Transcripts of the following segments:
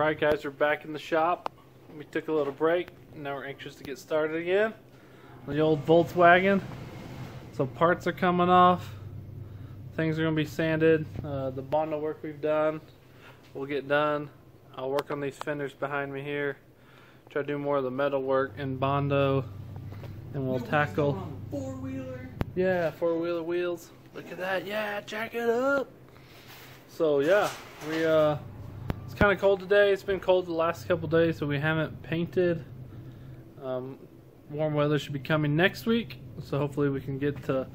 Alright guys, we're back in the shop. We took a little break, now we're anxious to get started again. The old Volkswagen. So parts are coming off. Things are going to be sanded. The Bondo work we've done will get done. I'll work on these fenders behind me here. Try to do more of the metal work in Bondo. And we'll tackle... Four-wheeler? Yeah, four-wheeler wheels. Look at that, yeah, jack it up! So yeah, it's kind of cold today. It's been cold the last couple days, so we haven't painted. Warm weather should be coming next week, so hopefully we can get to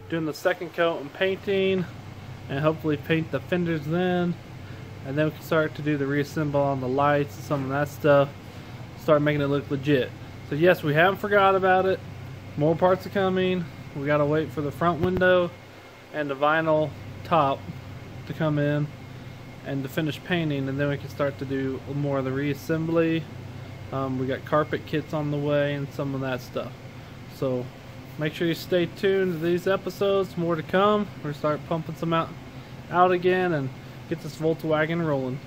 doing the second coat and painting, and hopefully paint the fenders then, and then we can start to do the reassemble on the lights and some of that stuff. Start making it look legit. So yes, we haven't forgot about it. More parts are coming. We gotta wait for the front window and the vinyl top to come in and to finish painting, and then we can start to do more of the reassembly. We got carpet kits on the way and some of that stuff. So make sure you stay tuned to these episodes. More to come. We're gonna start pumping some out again and get this Volkswagen rolling.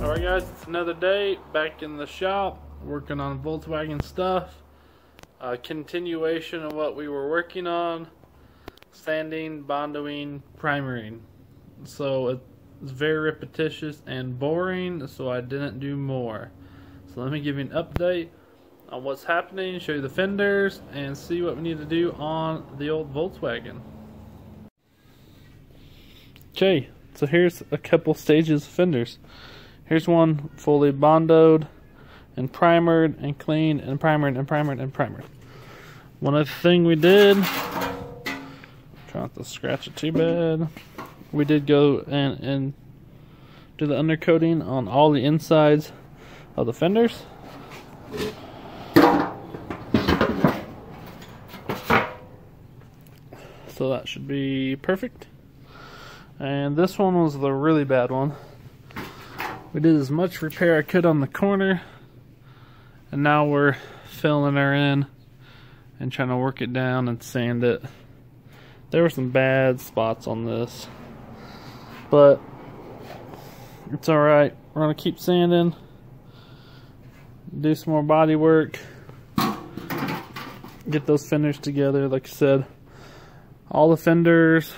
Alright guys, it's another day back in the shop working on Volkswagen stuff. Continuation of what we were working on. Sanding, bondoing, primering. So it's very repetitious and boring, so I didn't do more. So let me give you an update on what's happening, show you the fenders, and see what we need to do on the old Volkswagen. Okay, so here's a couple stages of fenders. Here's one fully bondoed and primered and cleaned and primered and primered and primered. One other thing we did, try not to scratch it too bad, we did go and do the undercoating on all the insides of the fenders. So that should be perfect. And this one was the really bad one. We did as much repair I could on the corner, and now we're filling her in and trying to work it down and sand it. There were some bad spots on this, but it's alright. We're going to keep sanding, do some more body work, get those fenders together. Like I said, all the fenders,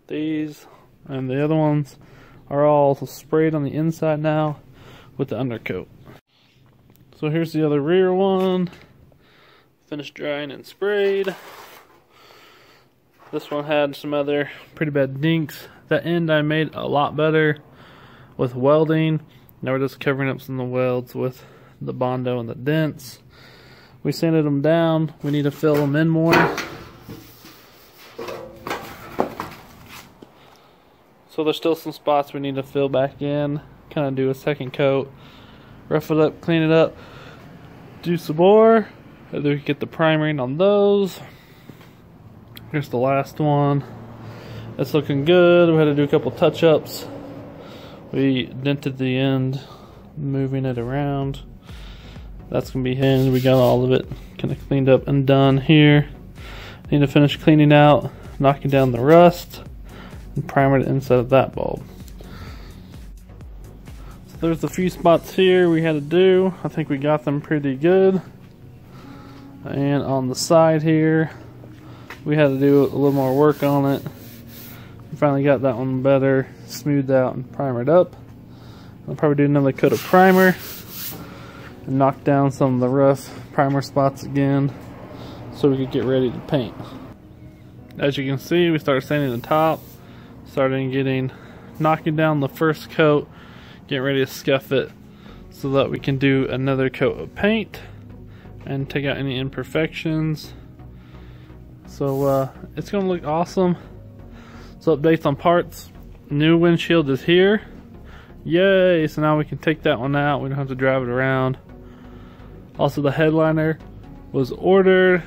these and the other ones, are all sprayed on the inside now with the undercoat. So here's the other rear one, finished drying and sprayed. This one had some other pretty bad dinks. The end I made a lot better with welding. Now we're just covering up some of the welds with the Bondo and the dents. We sanded them down. We need to fill them in more. So there's still some spots we need to fill back in, kind of do a second coat, rough it up, clean it up, do some more, and then we can get the priming on those. Here's the last one. It's looking good. We had to do a couple touch-ups. We dented the end, moving it around. That's gonna be hinged. We got all of it kind of cleaned up and done here. Need to finish cleaning out, knocking down the rust, and primer the inside of that bulb. So there's a few spots here we had to do. I think we got them pretty good. And on the side here, we had to do a little more work on it. We finally got that one better, smoothed out and primered up. I'll probably do another coat of primer and knock down some of the rough primer spots again so we could get ready to paint. As you can see, we started sanding the top, knocking down the first coat, getting ready to scuff it so that we can do another coat of paint and take out any imperfections. So it's gonna look awesome. So updates on parts. New windshield is here. Yay! So now we can take that one out. We don't have to drive it around. Also, the headliner was ordered,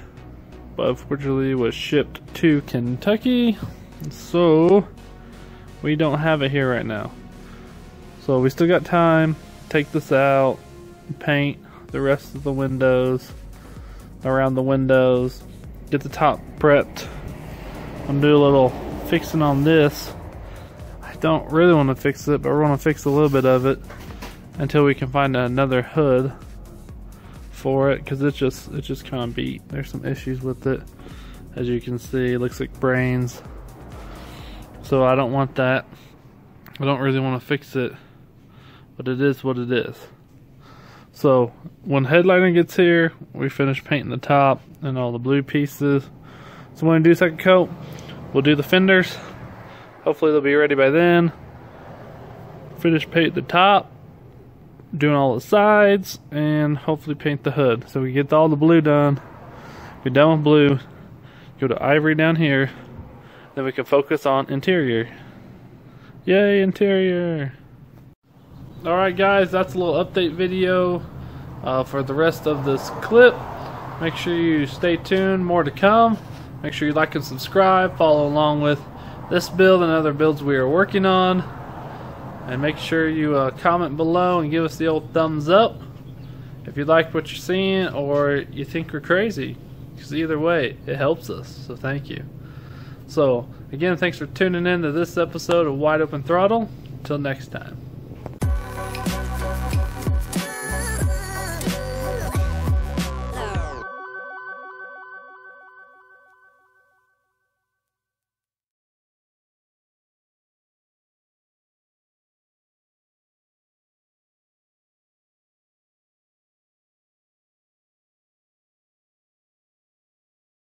but unfortunately was shipped to Kentucky. So we don't have it here right now. So we still got time. Take this out, paint the rest of the windows, around the windows, get the top prepped. I'm gonna do a little fixing on this. I don't really want to fix it, but we're going to fix a little bit of it until we can find another hood for it, because it's just kind of beat. There's some issues with it, as you can see. It looks like brains, so I don't want that. I don't really want to fix it, but it is what it is. So when headliner gets here, we finish painting the top and all the blue pieces. So when we do second coat, we'll do the fenders. Hopefully they'll be ready by then. Finish paint the top, doing all the sides, and hopefully paint the hood. So we get all the blue done. We're done with blue. Go to ivory down here. Then we can focus on interior. Yay, interior! Alright guys, that's a little update video for the rest of this clip. Make sure you stay tuned, more to come. Make sure you like and subscribe, follow along with this build and other builds we are working on. And make sure you comment below and give us the old thumbs up if you like what you're seeing or you think we're crazy. Because either way, it helps us, so thank you. So, again, thanks for tuning in to this episode of Wide Open Throttle. Until next time.